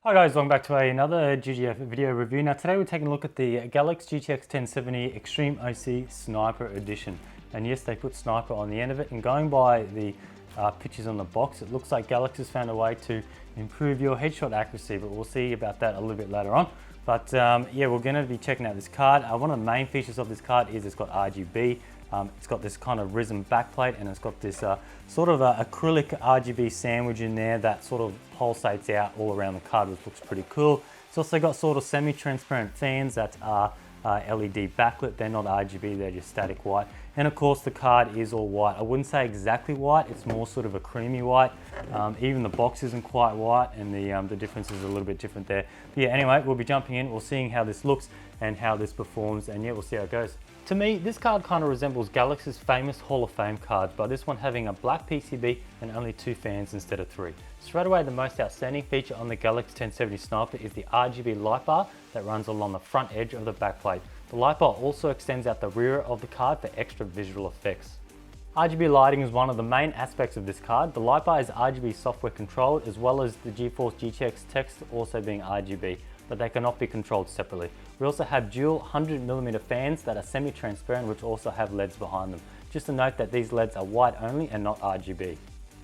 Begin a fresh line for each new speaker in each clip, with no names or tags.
Hi guys, welcome back to another GGF video review. Now today we're taking a look at the Galax GTX 1070 Extreme OC Sniper Edition. And yes, they put Sniper on the end of it, and going by the pictures on the box, it looks like Galax has found a way to improve your headshot accuracy, but we'll see about that a little bit later on. But yeah, we're going to be checking out this card. One of the main features of this card is it's got RGB. It's got this kind of risen backplate, and it's got this sort of acrylic RGB sandwich in there that sort of pulsates out all around the card, which looks pretty cool. It's also got sort of semi-transparent fans that are LED backlit. They're not RGB, they're just static white. And of course the card is all white. I wouldn't say exactly white, it's more sort of a creamy white. Even the box isn't quite white, and the difference is a little bit different there. But yeah, anyway, we'll be jumping in, we're seeing how this looks and how this performs, and yeah, we'll see how it goes. To me, this card kind of resembles Galax's famous Hall of Fame cards, by this one having a black PCB and only 2 fans instead of 3. Straight away, the most outstanding feature on the Galax 1070 Sniper is the RGB light bar that runs along the front edge of the backplate. The light bar also extends out the rear of the card for extra visual effects. RGB lighting is one of the main aspects of this card. The light bar is RGB software controlled, as well as the GeForce GTX text also being RGB, but they cannot be controlled separately. We also have dual 100mm fans that are semi-transparent, which also have LEDs behind them. Just a note that these LEDs are white only and not RGB.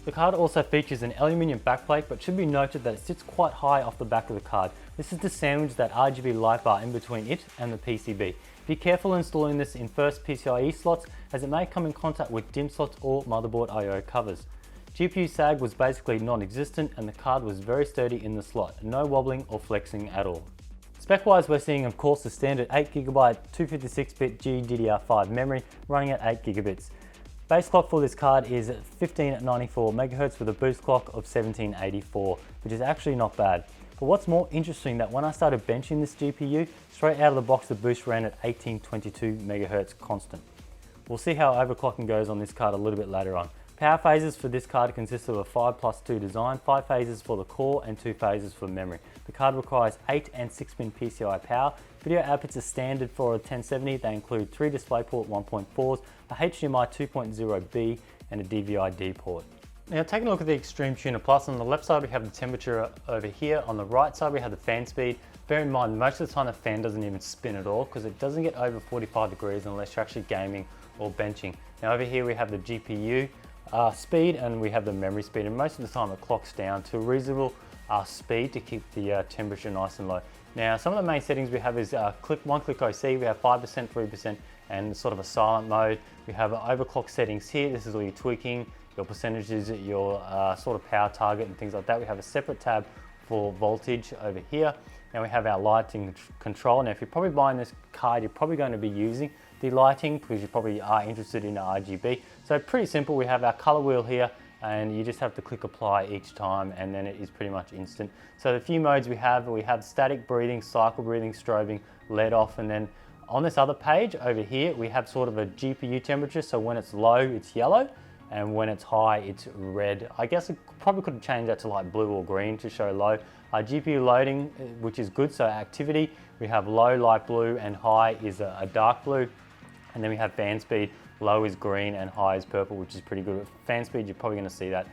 The card also features an aluminium backplate, but should be noted that it sits quite high off the back of the card. This is to sandwich that RGB light bar in between it and the PCB. Be careful installing this in first PCIe slots, as it may come in contact with DIMM slots or motherboard I/O covers. GPU sag was basically non-existent, and the card was very sturdy in the slot, no wobbling or flexing at all. Spec-wise, we're seeing of course the standard 8GB 256-bit GDDR5 memory running at 8GB. Base clock for this card is 1594 MHz with a boost clock of 1784, which is actually not bad. But what's more interesting, that when I started benching this GPU, straight out of the box the boost ran at 1822 MHz constant. We'll see how overclocking goes on this card a little bit later on. Power phases for this card consist of a 5+2 design, 5 phases for the core and 2 phases for memory. The card requires 8 and 6-pin PCI power. Video outputs are standard for a 1070. They include 3 DisplayPort 1.4s, a HDMI 2.0B and a DVI-D port. Now taking a look at the Extreme Tuner Plus, on the left side we have the temperature over here, on the right side we have the fan speed. Bear in mind, most of the time the fan doesn't even spin at all, because it doesn't get over 45 degrees unless you're actually gaming or benching. Now over here we have the GPU speed, and we have the memory speed, and most of the time it clocks down to a reasonable speed to keep the temperature nice and low. Now some of the main settings we have is one-click OC, we have 5%, 3% and sort of a silent mode. We have overclock settings here, this is all your tweaking, your percentages, your sort of power target and things like that. We have a separate tab for voltage over here. Now we have our lighting control. Now if you're probably buying this card, you're probably going to be using the lighting because you probably are interested in RGB. So pretty simple, we have our color wheel here, and you just have to click apply each time, and then it is pretty much instant. So the few modes we have static breathing, cycle breathing, strobing, LED off, and then on this other page over here we have sort of a GPU temperature. So when it's low it's yellow, and when it's high it's red. I guess I probably could have changed that to like blue or green to show low. GPU loading, which is good, so activity, we have low light blue and high is a dark blue. And then we have fan speed, low is green and high is purple, which is pretty good. With fan speed, you're probably going to see that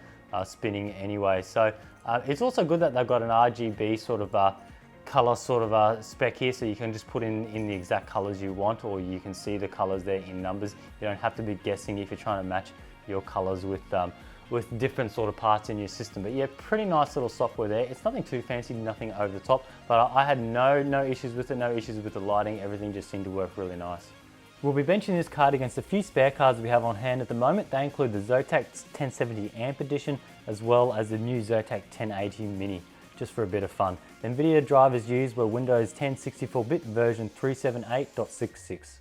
spinning anyway. So it's also good that they've got an RGB sort of color sort of spec here, so you can just put in the exact colors you want, or you can see the colors there in numbers. You don't have to be guessing if you're trying to match your colors with different sort of parts in your system. But yeah, pretty nice little software there. It's nothing too fancy, nothing over the top, but I had no issues with it, no issues with the lighting. Everything just seemed to work really nice. We'll be benching this card against a few spare cards we have on hand at the moment. They include the Zotac 1070 Amp Edition, as well as the new Zotac 1080 Mini, just for a bit of fun. The NVIDIA drivers used were Windows 10 64-bit version 378.66.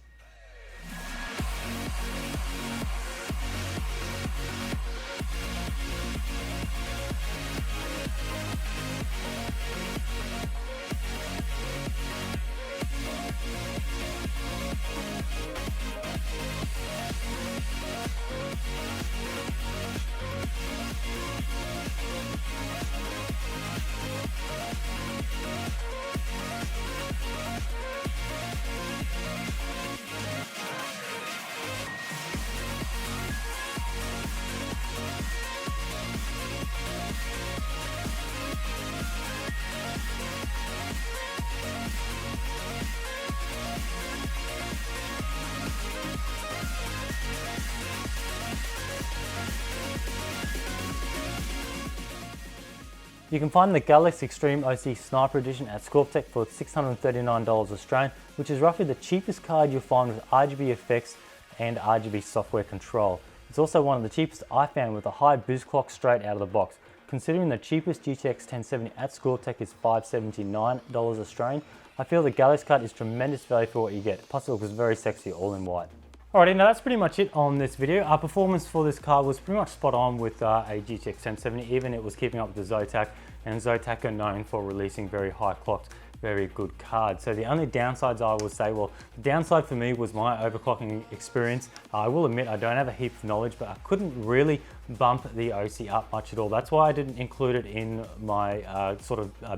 You can find the Galax Extreme OC Sniper Edition at Scorptech for $639 Australian, which is roughly the cheapest card you'll find with RGB effects and RGB software control. It's also one of the cheapest I found with a high boost clock straight out of the box. Considering the cheapest GTX 1070 at Scorptech is $579 Australian, I feel the Galax card is tremendous value for what you get, plus it looks very sexy all in white. Alrighty, now that's pretty much it on this video. Our performance for this card was pretty much spot on with a GTX 1070, even it was keeping up with the Zotac, and Zotac are known for releasing very high clocked, very good cards. So the only downsides I will say, well, the downside for me was my overclocking experience. I will admit I don't have a heap of knowledge, but I couldn't really bump the OC up much at all. That's why I didn't include it in my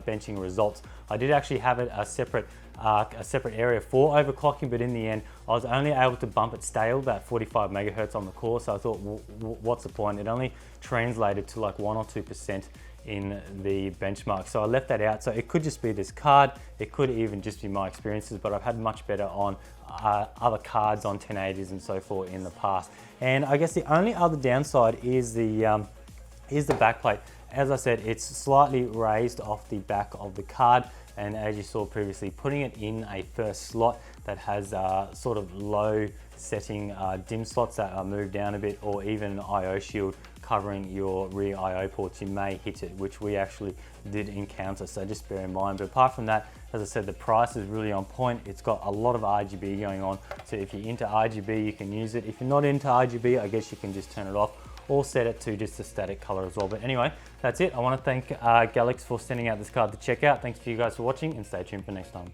benching results. I did actually have it a separate area for overclocking, but in the end I was only able to bump it stale about 45 megahertz on the core, so I thought, what's the point? It only translated to like 1 or 2% in the benchmark, so I left that out. So it could just be this card, it could even just be my experiences, but I've had much better on other cards on 1080s and so forth in the past. And I guess the only other downside is the backplate. As I said, it's slightly raised off the back of the card, and as you saw previously, putting it in a first slot that has sort of low setting dim slots that are moved down a bit, or even an IO shield covering your rear IO ports, you may hit it, which we actually did encounter, so just bear in mind. But apart from that, as I said, the price is really on point. It's got a lot of RGB going on, so if you're into RGB, you can use it. If you're not into RGB, I guess you can just turn it off or set it to just a static color as well. But anyway, that's it. I want to thank Galax for sending out this card to check out. Thanks to you guys for watching, and stay tuned for next time.